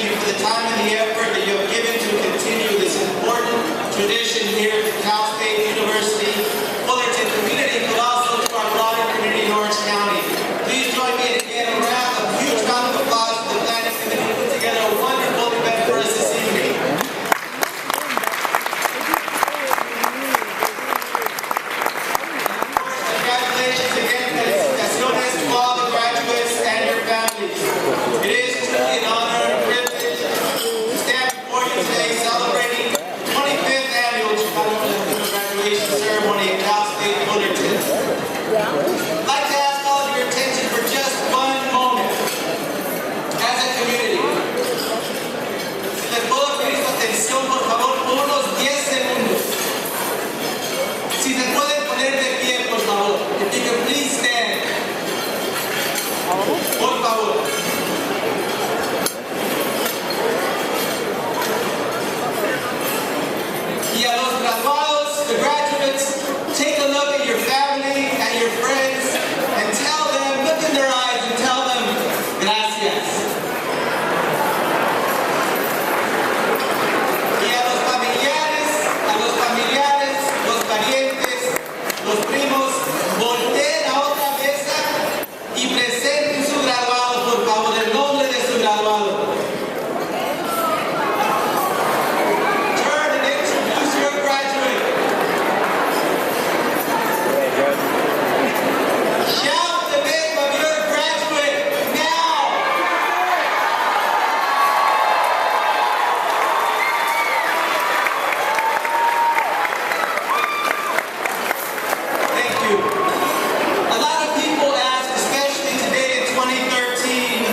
thank you for the time and the effort that you have given to continue this important tradition here at Cal State University, Fullerton community, but also to our broader community in Orange County. Please join me in again a huge round of applause for the planning committee who put together a wonderful event for us this evening. Congratulations again, felicitaciones to all the graduates and your families. It is truly an honor and privilege to stand before you today celebrating the 25th annual graduation ceremony at Cal State Fullerton. I'd like to ask all of your attention for just one moment as a community. Si les puedo pedir su atención, por favor, por unos 10 segundos. Si se pueden poner de pie, por favor. If you can please stand. Por favor. Y a los graduados, the graduates, take a look at your family, at your friends, and tell them, look in their eyes and tell them, gracias. Y a los familiares, los parientes, los primos, volteen a otra mesa y presenten su graduado, por favor, el nombre de su graduado. Turn and introduce your graduate. Shout the name of your graduate now. Thank you. A lot of people ask, especially today in 2013,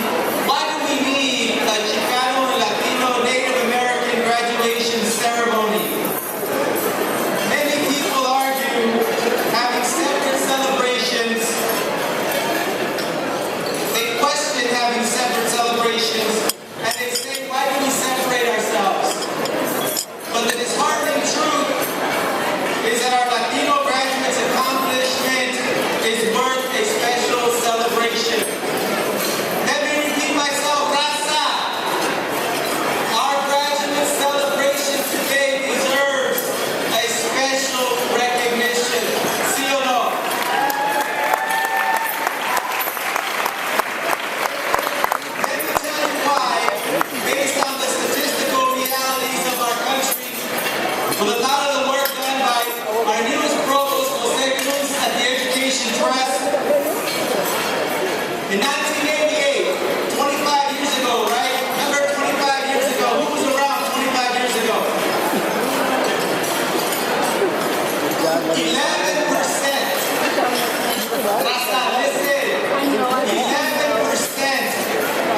why do we need a Chicano, Latino, Native American graduation ceremony? Many people argue having separate celebrations. They question having separate celebrations, and they say, why do we separate ourselves? But the disheartening truth is that our Latino graduates' accomplishment is worth a special celebration. Let me repeat myself, raza. Our graduate celebration today deserves a special recognition. ¿Sí o no? Let me tell you why, based on the statistical realities of our country, with a lot of the work done by our newest provost, Jose Cruz, at the Education Trust. In 1988, 25 years ago, right? Remember 25 years ago? Who was around 25 years ago? 11%. Raza, listen. 11%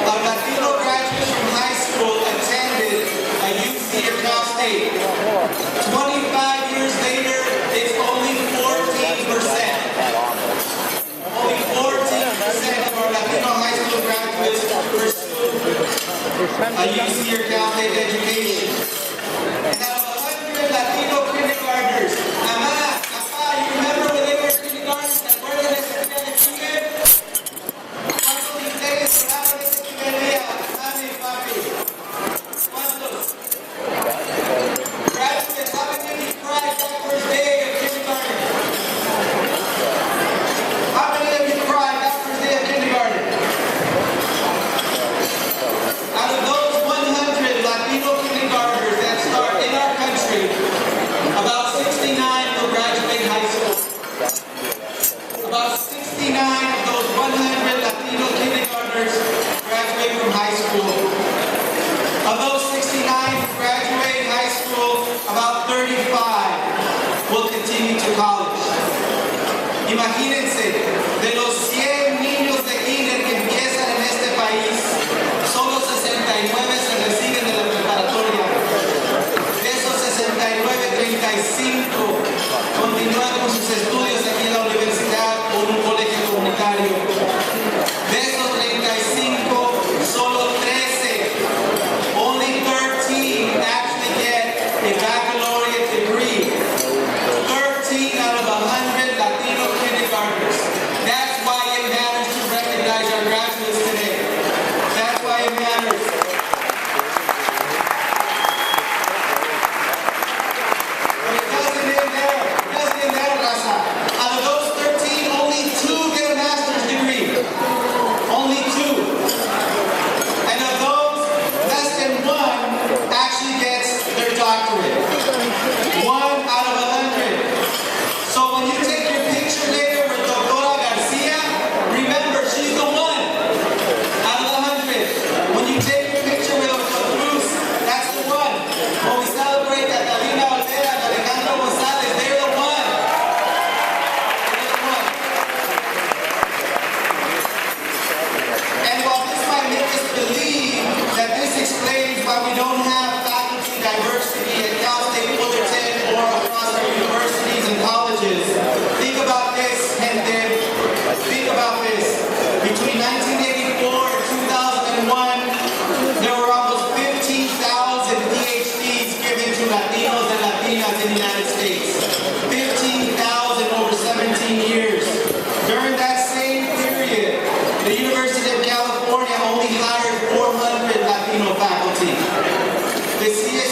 of Latino graduates from high school attended a UC or Cal State. 25 years later, it's only 14%. Only 14% of our Latino high school graduates pursue a UC or Cal State education. And out of 100 Latino kindergartners, Mama, Papa, you remember when they were kindergartners? ¿Se acuerdan de ese primer kinder? ¿Cuántos de ustedes lloraron ese primer día? Mami, papi. ¿Cuántos? Graduates, how many of you cried that first day of kindergarten? How many of you cried that first day of kindergarten? Out of those 100 Latino kindergartners that start in our country, about 69 will graduate high school. About 69 of those 100 Latino kindergartners graduate from high school. Of those 69 who graduate high school, about 35 will continue to college. Imagínense, de los 100 niños de kinder que empiezan en este país, solo 69 se reciben de la preparatoria. De esos 69, 35 continúan con sus estudios aquí en la universidad o en un colegio comunitario. De esos 35, solo 13, only 13 actually get a baccalaureate degree. 13 out of 100 Latino kindergartners.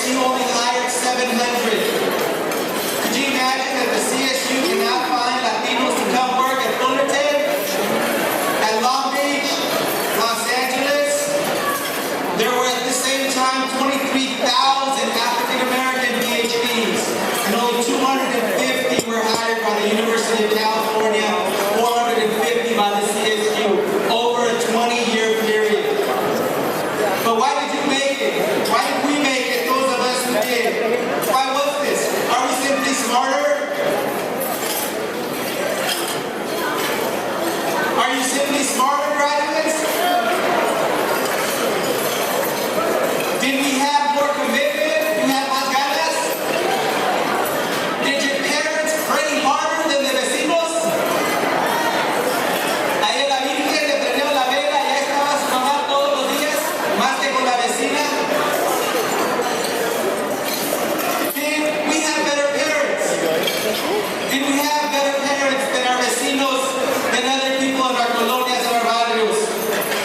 CSU only hired 700. Could you imagine that the CSU cannot find Latinos to come work at Fullerton, at Long Beach, Los Angeles? There were at the same time 23,000 African American PhDs, and only 250 were hired by the University of California, 450 by the CSU, over a 20-year period. But why did you make it? Why did we make it, those of us who did? Why was this? Are we simply smarter? Are you simply smarter, graduates? Did we have more commitment? Did we have más ganas? Did your parents pray harder than the vecinos? Ahí la Virgen le prendió la vela y ahí estaba su mamá todos los días, más que con la vecina. Did we have better parents? Did we have better parents than our vecinos, than other people in our colonias and our barrios?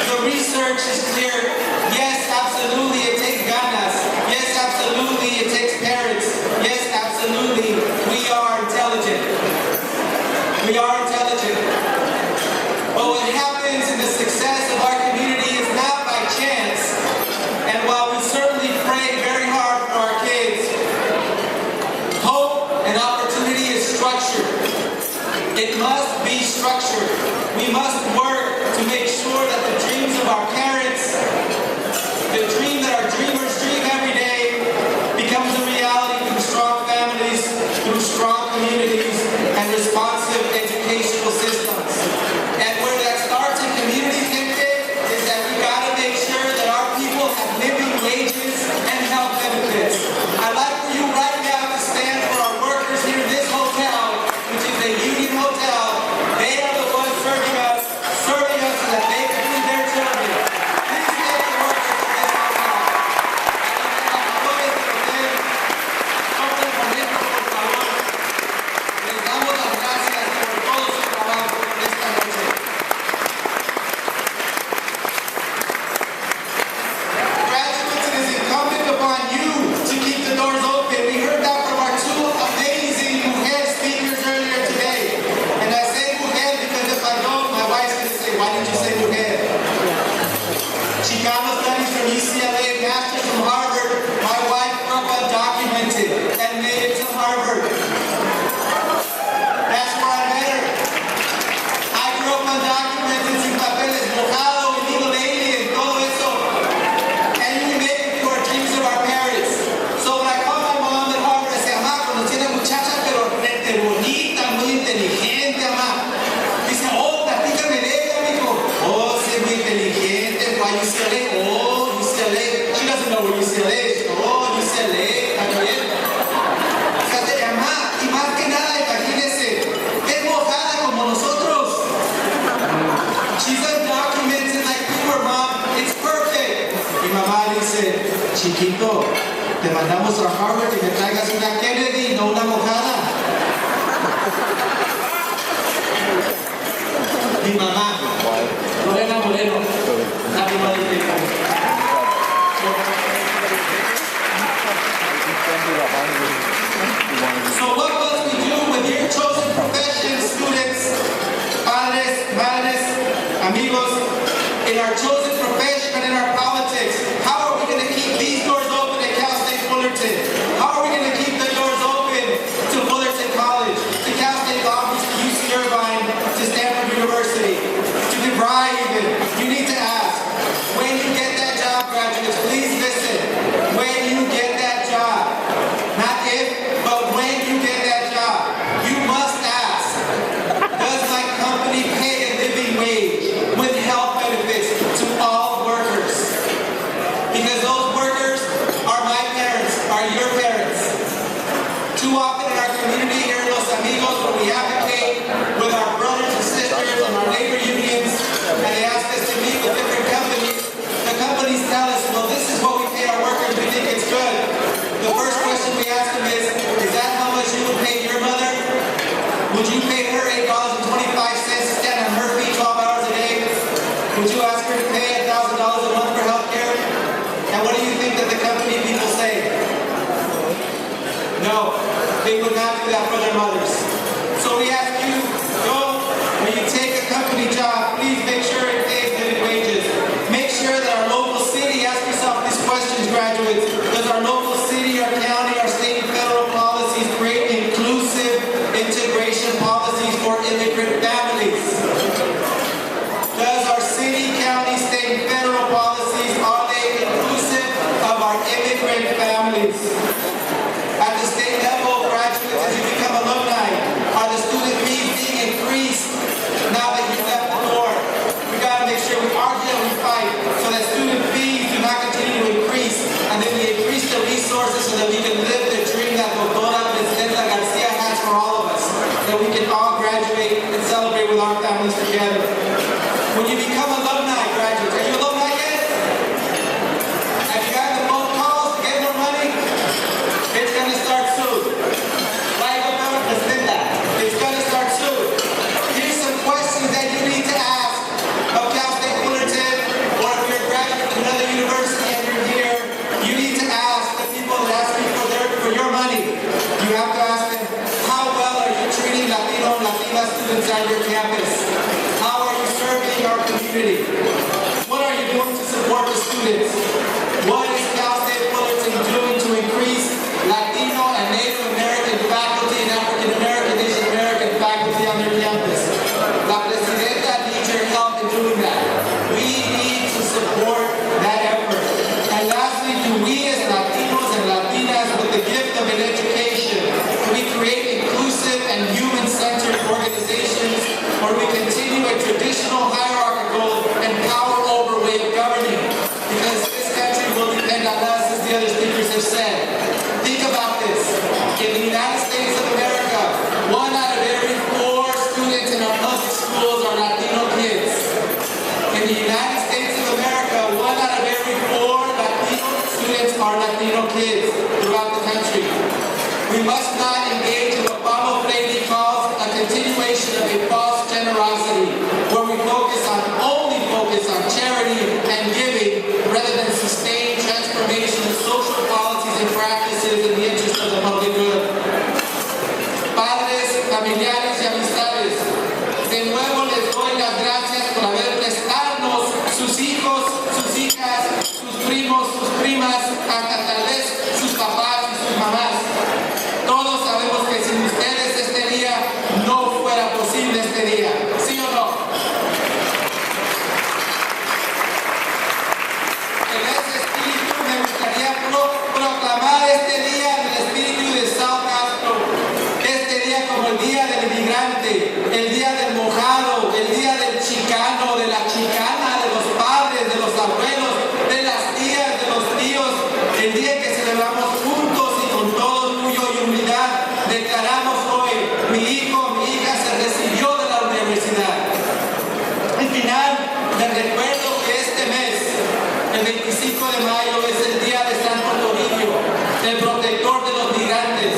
The research is clear. Yes, absolutely, it takes ganas. Yes, absolutely, it takes parents. Yes, absolutely, we are intelligent. We are intelligent. But what happens in the success of our community is not by chance. And while we certainly pray very hard for our kids, hope and opportunity is structured. It must be structured. We must work to make sure that the dreams of our parents, the dream that our dreamers dream every day, becomes a reality through strong families, through strong communities, and responsive educational systems. And where that starts in community thinking is that we gotta make sure that our people have living wages and health benefits. I'd like for you right now to stand for our workers here in this hotel, which is a union hotel. They are the ones serving us so that they can feed their children. Please stand for workers in this hotel. Les damos las gracias por todo su trabajo esta noche. Graduates, it is incumbent upon you to keep the doors open. We heard that from our two amazing mujer speakers earlier today. And I say mujer because if I don't, my wife's going to say, why did you say mujer? Chicano studies from UCLA, masters from Harvard. My wife grew up undocumented and made it to Harvard. That's where I met her. I grew up undocumented, sin papeles, mojado, illegal alien, todo eso. And you make it through our dreams of our parents. So when I call my mom at Harvard, I say, mamá, conocí a una muchacha, pero rete bonita, muy inteligente, mamá. Dice, oh, platícame de ella, mijo. Oh, sí, muy inteligente. Why UCLA? Oh, UCLA. She doesn't know where UCLA is. She goes, oh, UCLA. ¿Está bien? Fíjate, mamá, y más que nada, imagínese, es mojada como nosotros. She's undocumented like we were, mom. It's perfect. Y mamá dice, chiquito, te mandamos a Harvard y me traigas una Kennedy, no una mojada. Mi mamá, Lorena Moreno, happy birthday. So what must we do with your chosen profession, students, padres, madres, amigos, in our chosen profession and in our politics? How are we going to keep these doors open at Cal State Fullerton? How are we going to keep the doors open to Fullerton College, to Cal State Long Beach, to UC Irvine, to Stanford University, to DeVry even? You need to ask, when you get that job, graduates, please listen. When you get that job, not if, but when you get that job, you must ask, does my company pay a living wage with health benefits to all workers? Because those workers are my parents, are your parents. Too often in our community here in Los Amigos, when we advocate with our brothers and sisters and our labor unions, and they ask us to meet with different companies, the companies tell us, well, this is what we pay our workers, we think it's good. The first question we ask them is that how much you would pay your mother? Would you pay her $8.25 to stand on her feet 12 hours a day? Would you ask her to pay $1,000 a month for health care? And what do you think that the company people say? they would not do that for their mothers. So we ask you, when you take a company job, please make sure it pays living wages. Make sure that our local city, ask yourself these questions, graduates. Does our local city, our county, our state and federal policies create inclusive integration policies for immigrant families? Does our city, county, state and federal policies, are they inclusive of our immigrant families? At the state level, graduates, as you become alumni, are the student fees being increased now that you left the door? We got to make sure we argue and we fight so that student fees do not continue to increase, and then we increase the resources so that we can live the dream that Doctora Presidenta Garcia has for all of us, that we can all graduate and celebrate with our families together. When you become alumni, graduates, are you alumni yet? Have you gotten the phone calls to get more money? It's going to start soon. Right, Doctora Presidenta? It's going to start soon. Here's some questions that you need to ask of Cal State Fullerton, or if you're a graduate from another university and you're here, you need to ask the people that ask you for your money. You have to ask them, how well are you treating Latino and Latina students on your campus? How are you serving our community? What are you doing to support the students? What is Cal State Fullerton doing to increase Latino and Native American faculty and African American, Asian American faculty on their campus? La Presidenta needs your help in doing that. We need to support that effort. And lastly, do we as Latinos and Latinas with the gift of an education, do we create inclusive and human-centered organizations, or do we continue a traditional hierarchical and power-over way of governing? Because this country will depend on us, as the other speakers have said. Think about this. In the United States of America, 1 out of every 4 students in our public schools are Latino kids. In the United States of America, 1 out of every 4 Latino students are Latino kids throughout the country. We must not engage in what Pablo Freire calls a continuation of a false generosity, where we only focus on charity and giving rather than sustained transformation of social policies and practices in the interest of the public good. Padres, familiares y amistades, de nuevo les doy las gracias por haber prestarnos sus hijos, sus hijas, sus primos, sus primas, hasta tal vez sus papás y sus mamás. Todos sabemos que sin ustedes este día no fuera posible este día. ¿Sí o no? En ese espíritu me gustaría proclamar este día en el espíritu de South Castro. Este día como el día del inmigrante, el día del mojado, el día del chicano, de la chicana, de los padres, de los abuelos, de las tías, de los tíos, el día que celebramos juntos y con todo orgullo y humildad, declaramos hoy, mi hijo, mi hija se recibió de la universidad. Al final, les recuerdo que este mes, el 25 de mayo, es el día de Santo Toribio, el protector de los migrantes.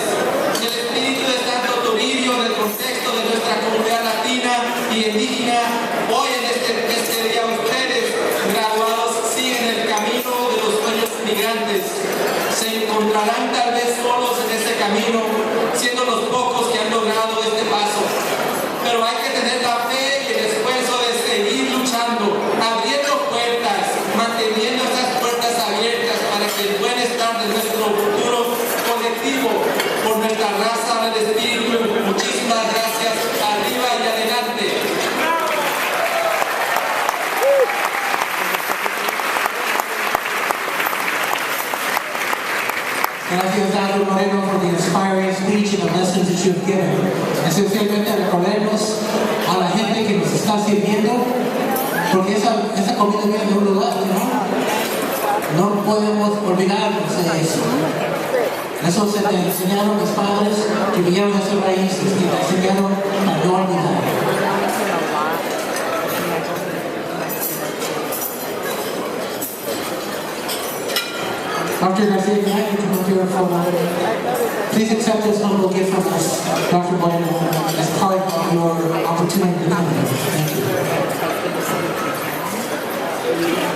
El espíritu de Santo Toribio, en el contexto de nuestra comunidad latina y indígena, hoy en este día ustedes, graduados, siguen el camino de los sueños migrantes. Se encontrarán tal vez solos en ese camino, siendo los pocos que han logrado este paso. Pero hay que tener la fe y el esfuerzo de seguir luchando, abriendo puertas, manteniendo esas puertas abiertas para que el bienestar de nuestro futuro colectivo, por nuestra raza del espíritu. Muchísimas gracias. Arriba y adelante. Gracias, Dr. Moreno, for the inspiring speech and the lessons that you have given. Esencialmente recordemos a la gente que nos está sirviendo, porque esa comida viene de un lugar, ¿no? No podemos olvidarnos de eso. Eso se te enseñaron los padres que vinieron de esos raíces, que te enseñaron a no olvidar. Dr. Garcia, can I get you up here for a moment? Please accept this humble gift from us, Dr. Moreno, as part of your opportunity to come here. Thank you.